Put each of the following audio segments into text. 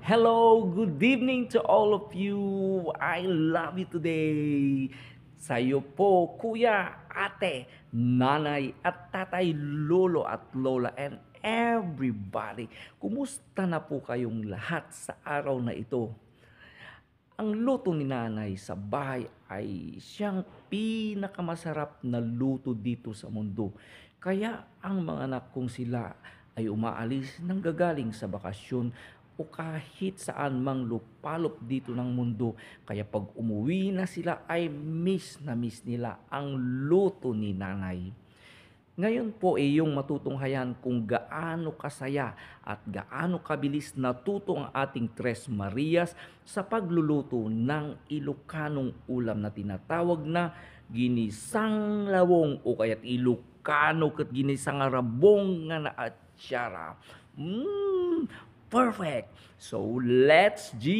Hello, good evening to all of you. I love you today. Sa'yo po, kuya, ate, nanay, at tatay, lolo at lola, and everybody. Kumusta na po kayong lahat sa araw na ito? Ang luto ni nanay sa bahay ay siyang pinakamasarap na luto dito sa mundo. Kaya ang mga anak kong sila ay umaalis nang gagaling sa bakasyon o kahit saan mang lupalop dito ng mundo. Kaya pag umuwi na sila ay miss na miss nila ang luto ni nanay. Ngayon po ay yung matutunghayan kung gaano kasaya at gaano kabilis natuto ang ating Tres Marias sa pagluluto ng Ilocanong ulam na tinatawag na ginisang lawong o kaya't Ilocano kat ginisang rabong nga naatsara. Perfect! So, let's G!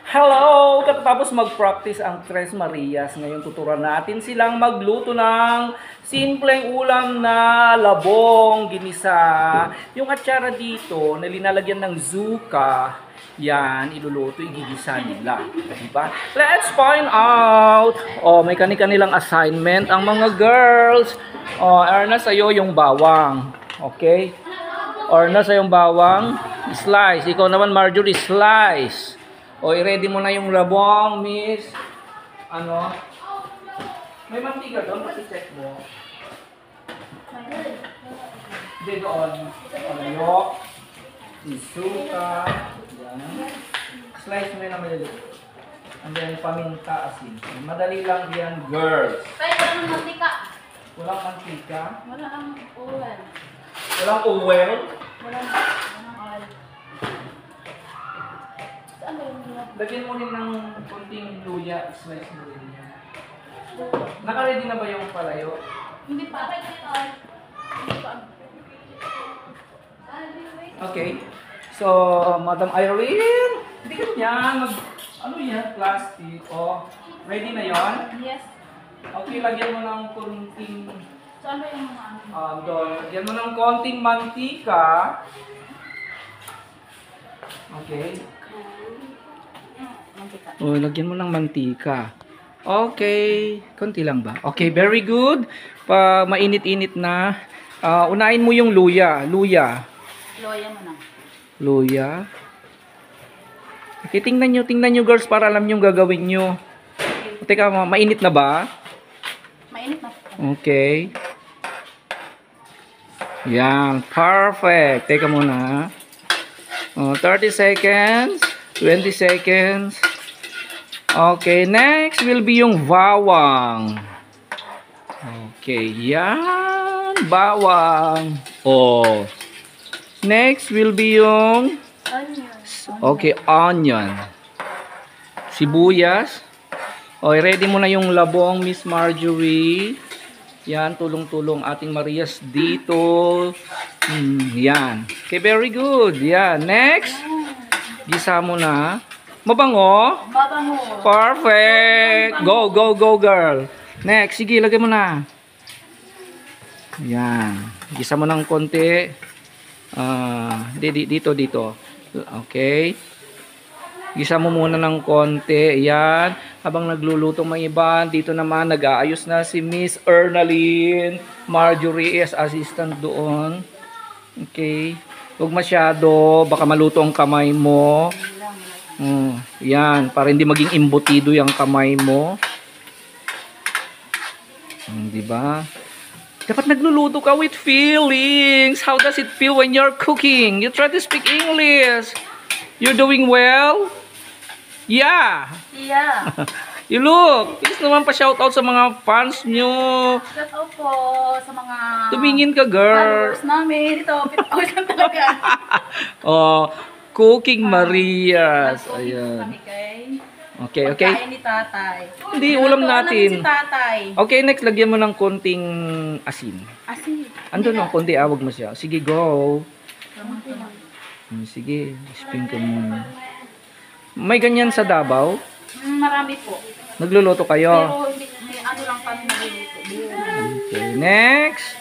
Hello! Katapos mag-practice ang Tres Marias, ngayon tuturuan natin silang magluto ng simpleng ulam na labong ginisa. Yung atsara dito na linalagyan ng zuka, yan, iluluto, igigisa nila. Diba? Let's find out! Oh, may kani-kanilang assignment ang mga girls. Oh, Erna, sa'yo yung bawang. Okay? Or na sa yung bawang, slice. Ikaw naman, Marjorie, slice. O, i-ready mo na yung labong, miss. Ano? May mantika doon, pati-check mo. Hindi doon. Palayok. Isuka. Yan. Slice mo yun na maliliit. And then, paminta, asin. Madali lang yan, girls. Kaya wala ng mantika. Walang mantika. Wala ang oil. Walang oil. Walang oil. Saan ba yung hirap? Lagyan mo rin ng konting luya, slice mo rin yan. Naka-ready na ba yung palayo? Hindi pa. Hindi pa. Okay. So, Madam Irene, hindi ka yan. Ano yan? Plastic. Oh, ready na yon? Yes. Okay, lagyan mo ng konting Saan ba yung mga ano? doon. Lagyan mo ng konting mantika. Okay. Mantika. Oh, lagyan mo ng mantika. Okay. Konti lang ba? Okay, very good. Pa mainit-init na. Unahin mo yung luya. Luya. Loya mo na. Luya. Okay, tingnan nyo girls para alam nyo yung gagawin nyo. Teka, mainit na ba? Mainit na. Okay. Yan, perfect. Teka muna. 30 seconds, 20 seconds. Okay, next will be yung bawang. Okay, yan, bawang. Oh. Next will be yung okay, onion. Sibuyas. Okay, ready mo na yung labong, Miss Marjorie. Yan, tulong-tulong ating Marias dito. Yan. Okay, very good. Yan. Next. Gisa mo na. Mabango? Babango. Perfect. Go, go, go, girl. Next. Sige, lagay mo na. Yan. Gisa mo ng konti. Dito. Okay. Gisa mo muna ng konti. Yan. Habang nagluluto mga iba, dito naman nag-aayos na si Miss Ernaline. Marjorie is assistant doon. Okay. Huwag masyado. Baka maluto ang kamay mo. Yan. Para hindi maging imbutido yung kamay mo. Diba? Dapat nagluluto ka with feelings. How does it feel when you're cooking? You try to speak English. You're doing well? Yeah. Yeah. You look. Please naman pa-shoutout sa mga fans nyo. Shout out po sa mga Tumingin ka, girl. followers namin. Ito, pinawagan talaga. Oh, Cooking Marias. Nag-cooking Ayan. kami kay Okay. pagkain ni tatay. Hindi, ulam Natuwa natin. namin si tatay. Okay, next, lagyan mo ng konting asin. Asin. Andun ng konti, awag mo siya. Sige, go. Lamang-lamang. Sige, sprinkle mo. May ganyan sa Davao? Marami po. Nagluluto kayo? Pero hindi, may ano lang kami niluluto. Okay, next.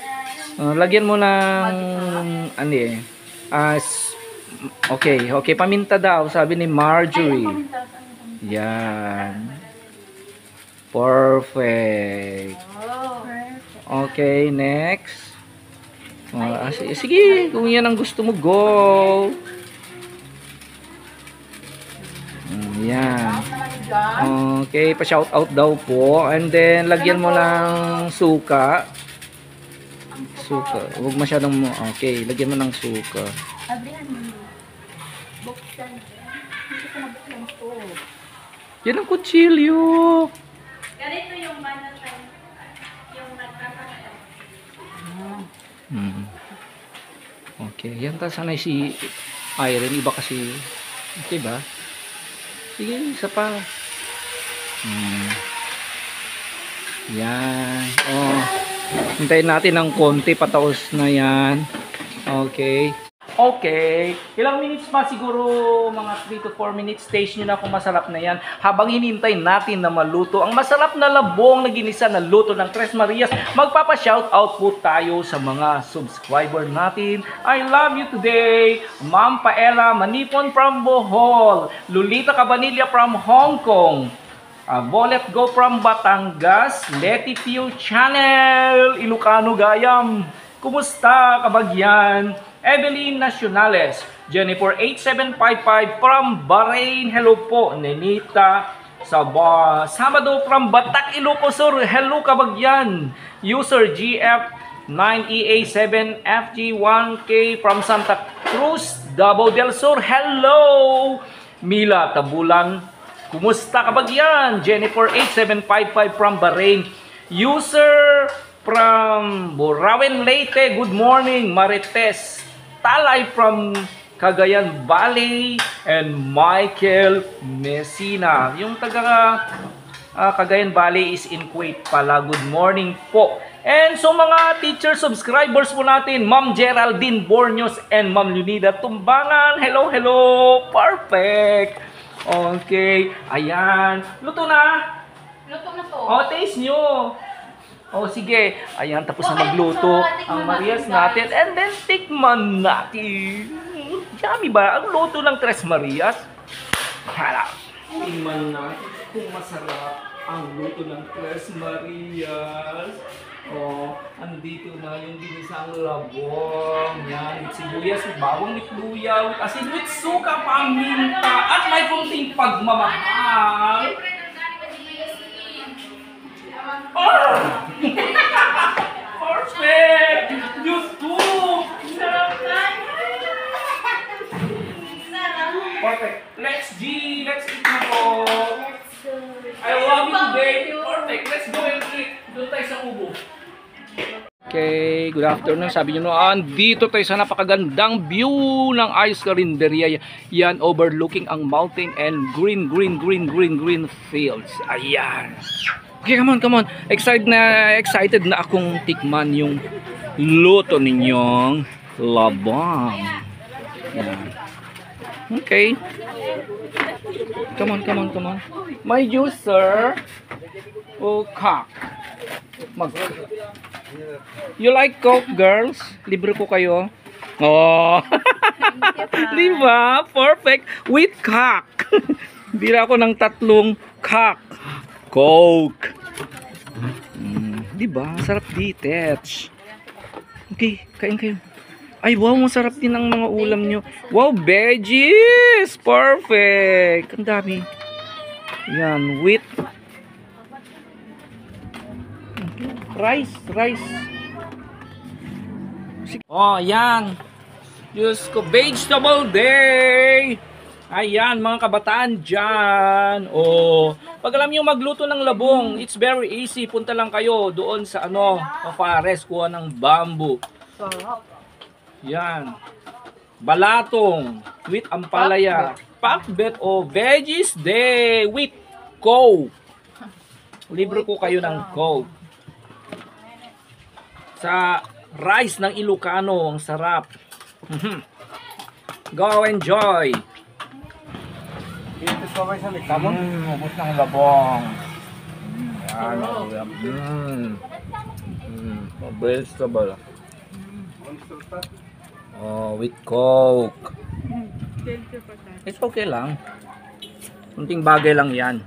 Lagyan mo ng Okay, okay, paminta daw, sabi ni Ay, Marjorie. ang paminta. Ano yung paminta? Yan. Perfect. Oh. Okay, next. Sige, kung yan ang gusto mo, go. Yan. Okay, pa-shout out daw po. And then, lagyan mo ng suka. Suka. Huwag masyadong mo. Okay, lagyan mo ng suka. Abrihan mo. Buksan. Hindi ko nabuksan ito. Yan ang kutsilyo. Ganito yung manatay. Yung nagkakakaya. Okay, yan ta sanay si Irene. Iba kasi. Okay ba? Sige, isa pa. Yan. Oh. Hintayin natin ng konti. Pataos na yan. Okay. Okay. Ilang minutes pa siguro, mga 3 to 4 minutes, taste nyo na kung masarap na yan. Habang hinintay natin na maluto ang masarap na labong na ginisa na luto ng Tres Marias, magpapa-shoutout po tayo sa mga subscriber natin. I love you today. Ma'am Paela Manipon from Bohol. Lolita Cabanilla from Hong Kong. Volet Go from Batangas. Leti Pio Channel. Ilocano Gayam. Kumusta, Kabagyan? Evelyn Nacionales, Jennifer 8755 from Bahrain. Hello po, Nenita Sabado from Batak, Ilocos Sur. Hello, Kabagyan. User GF9EA7FG1K from Santa Cruz, Davao del Sur. Hello, Mila Tabulan. Kumusta, Kabagyan? Jennifer 8755 from Bahrain. User from Burawen, Leyte. Good morning, Marites Talay from Cagayan Valley, and Michael Messina. Yung taga Cagayan Valley is in Kuwait pala. Good morning po. And so mga teacher subscribers po natin, Ma'am Geraldine Bornios and Ma'am Lunida Tumbangan. Hello, hello. Perfect. Okay. Ayan. Luto na. Luto na to. O, taste nyo. O, sige. Ayan, tapos na magluto ang Marias natin. And then, tikman natin. Yummy ba? Ang luto ng Tres Marias. Hala. Tikman natin kung masarap ang luto ng Tres Marias. O, andito na yung ginisang labong. Yan, with sibuyas, with bawang, with luya, with asin, with suka, paminta, at may kunting pagmamahal. Oh! Perfect! Diyos ko! Perfect. Let's eat na po. I love you today. Perfect. Let's go and eat. Doon tayo sa kubo. Okay, good afternoon. Sabi nyo noon, dito tayo sa napakagandang view ng Ice Carinderia. Yan, overlooking ang mountain and green fields. Ayan. Okay, come on. Excited na akong tikman yung luto ninyong labong. Yan. Okay. Come on. My juicer. Oh, cock. You like Coke, girls? Libre ko kayo. Oh. Di ba? Perfect. With cock. Bira ako ng 3 cock. Coke. Di ba? Sarap ditech. Okay, kain kayo. Ay, wow, masarap din ang mga ulam nyo. Wow, veggies! Perfect! Ang dami. Yan, with rice. Oh, yan. Diyos ko, vegetable day! Ayan, mga kabataan dyan. Oh, pag alam nyo magluto ng labong, it's very easy. Punta lang kayo doon sa forest, kuha ng bamboo. Yan. Balatong with ampalaya. Pakbet o veggies day with Coke. Libre ko kayo ng Coke. Sa rice ng Ilocano, ang sarap. Go enjoy. Ubos ng labong. Yan. Vegetable. Oh, with Coke. Thank you for that. It's okay lang. Kunting bagay lang yan.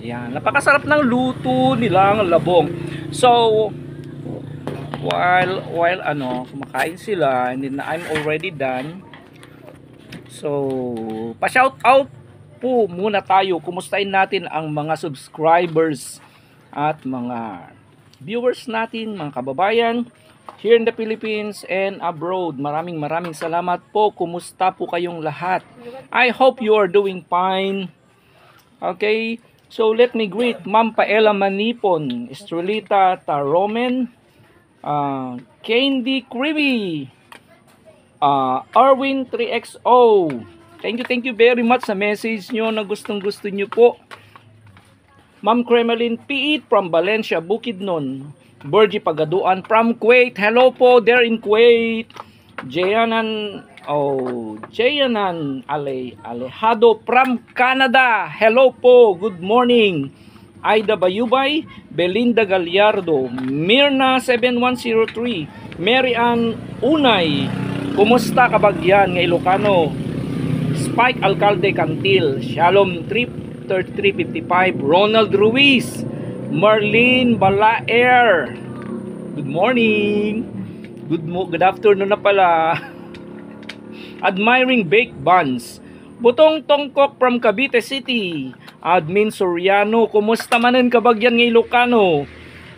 Yan, napakasarap ng luto nilang labong. So, while kumakain sila and then I'm already done. So, pa-shout out po muna tayo. Kumustahin natin ang mga subscribers at mga viewers natin, mga kababayan here in the Philippines and abroad. Maraming salamat po. Kumusta po kayong lahat? I hope you are doing fine. Okay, so let me greet Ma'am Paella Manipon, Estrelita Taromen, Candy Creamy, Arwin 3XO. Thank you very much sa message nyo na gustong nyo po. Ma'am Kremelin Piit from Valencia, Bukidnon. Bergie Pagaduan from Kuwait. Hello po there in Kuwait. Jayanan Alejado from Canada. Hello po, good morning. Aida Bayubay, Belinda Gallardo, Mirna 7103, Mary Ann Unay, kumusta kabagyan ng Ilocano? Spike Alcalde Cantil, Shalom 3355, Ronald Ruiz, Marlene Balaer, good morning. Good afternoon na pala. Admiring Baked Buns, Butong Tongkok from Cavite City, Admin Soriano, kumusta manan kabagyan ng Ilocano?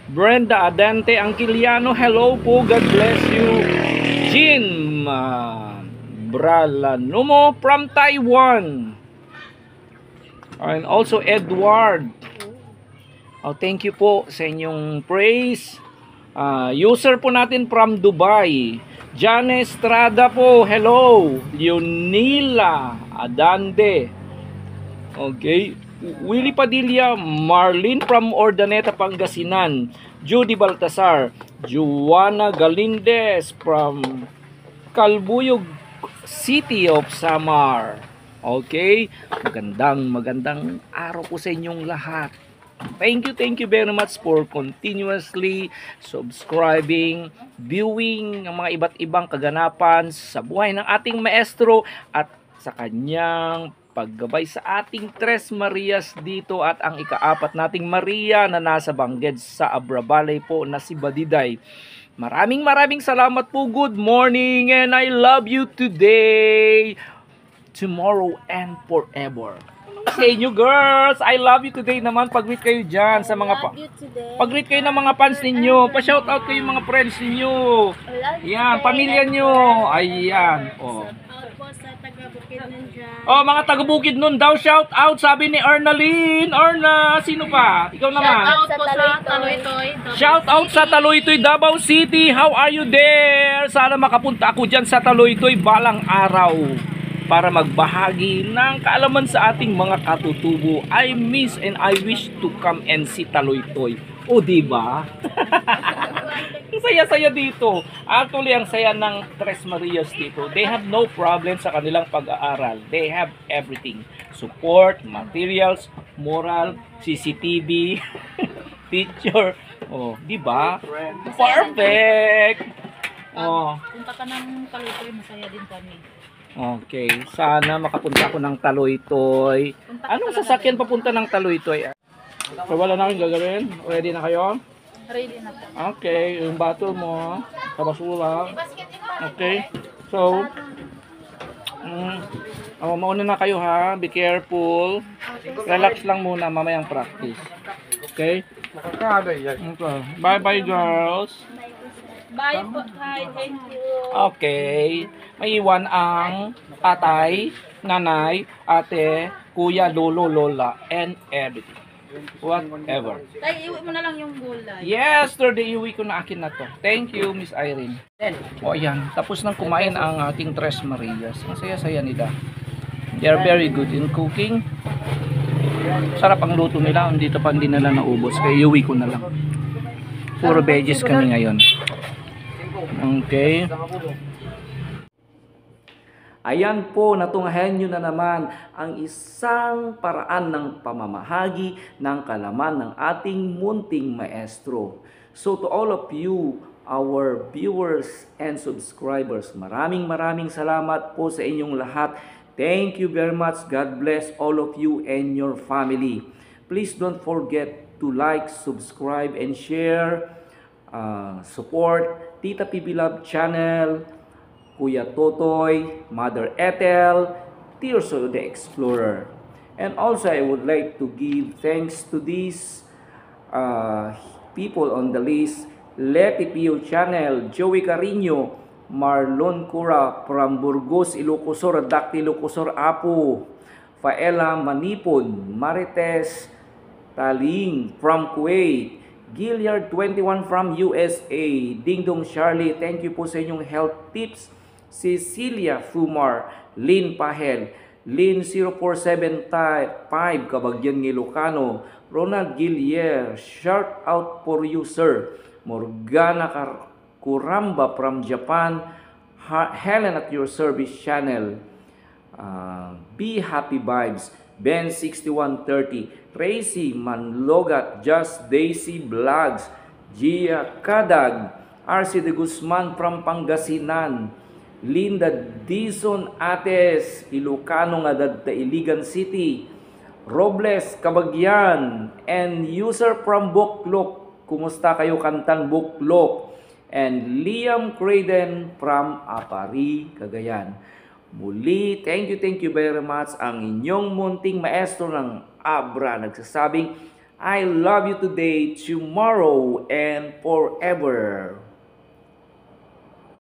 Brenda Adante Angkiliano, hello po, God bless you. Jin Bralanumo from Taiwan, and also Edward. Thank you po sa inyong praise. User po natin from Dubai, Jane Estrada po, hello. Leonila Adande, okay. Willie Padilla, Marlene from Ordaneta, Pangasinan, Judy Baltasar, Juana Galindez from Calbuyog City of Samar. Okay, magandang araw po sa inyong lahat. Thank you very much for continuously subscribing, viewing ang mga iba't ibang kaganapan sa buhay ng ating maestro at sa kanyang paggabay sa ating Tres Marias dito at ang ikaapat nating Maria na nasa Bangged sa Abra Valley po na si Badiday. Maraming salamat po. Good morning and I love you today, tomorrow and forever. Sa inyo girls, I love you today naman. Pag-greet kayo dyan sa mga pag-greet kayo ng mga fans ninyo. Pa-shoutout kayo mga friends ninyo. Yan, pamilya nyo. Ayan. Mga taga-Bukid nun daw, shout out, sabi ni Ernaline. Erna, sino pa? Ikaw naman. Shout out po sa Taloytoy. Shout out sa Taloytoy, Davao City. How are you there? Sana makapunta ako dyan sa Taloytoy balang araw para magbahagi ng kaalaman sa ating mga katutubo. I miss and I wish to come and see Taloytoy. O diba? Ang saya-saya dito. Actually, ang saya ng Tres Marias dito. They have no problem sa kanilang pag-aaral. They have everything. Support, materials, moral, CCTV, teacher. Oh, di ba? Perfect! Oh, Punta ka ng Talutoy, masaya din kami. okay. Sana makapunta ako ng Taloytoy. Punta ka Anong talaga sasakyan din. papunta ng Taloytoy? So, wala na kayong gagawin? Ready na kayo? Ready na po. Okay, yung bottle mo, sa basura. Okay, so, mauna na kayo ha, be careful. Relax lang muna, mamayang practice. Okay? Okay. Bye bye girls. Bye po, hi, thank you. Okay, may iwan ang tatay, nanay, ate, kuya, lolo, lola, and everything. Whatever. Tay, iwi mo na lang yung gulay. Yesterday, iuwi ko na akin na to. Thank you, Miss Irene. O ayan, tapos nang kumain ang ating Tres Marias. Ang saya-saya nila. They are very good in cooking. Sarap ang luto nila. Dito pa hindi nila naubos. Kaya iuwi ko na lang. Puro veggies kami ngayon. Okay. Ayan po, natunghayan nyo na naman ang isang paraan ng pamamahagi ng kalaman ng ating munting maestro. So to all of you, our viewers and subscribers, maraming salamat po sa inyong lahat. Thank you very much. God bless all of you and your family. Please don't forget to like, subscribe, and share. Support Tita PB Love Channel, Kuya Totoy, Mother Ethel, Tears of the Explorer. And also, I would like to give thanks to these people on the list. Leti Pio Channel, Joey Carino, Marlon Cura from Burgos, Ilocosur, Dactilocosur, Apo, Faela Manipon, Marites Taling from Kuwait, Gilliard 21 from USA, Dingdong Charlie, thank you po sa inyong health tips. Cecilia Fumar, Lynn Pahel, Lynn 0475, Kabagyan ng Ilocano, Ronald Gillier, shout out for you sir. Morgana Kuramba from Japan, Helen at your service channel, Be Happy Vibes, Ben 6130, Tracy Manlogat, Just Daisy Vlogs, Gia Kadag, RC de Guzman from Pangasinan, Linda Dizon Ates, Ilocano nga dadta Iligan City, Robles Kabagyan, and user from Buklok, kumusta kayo kantan Buklok, and Liam Craden from Apari, Cagayan. Muli, thank you very much. Ang inyong munting maestro ng Abra nagsasabing, I love you today, tomorrow, and forever.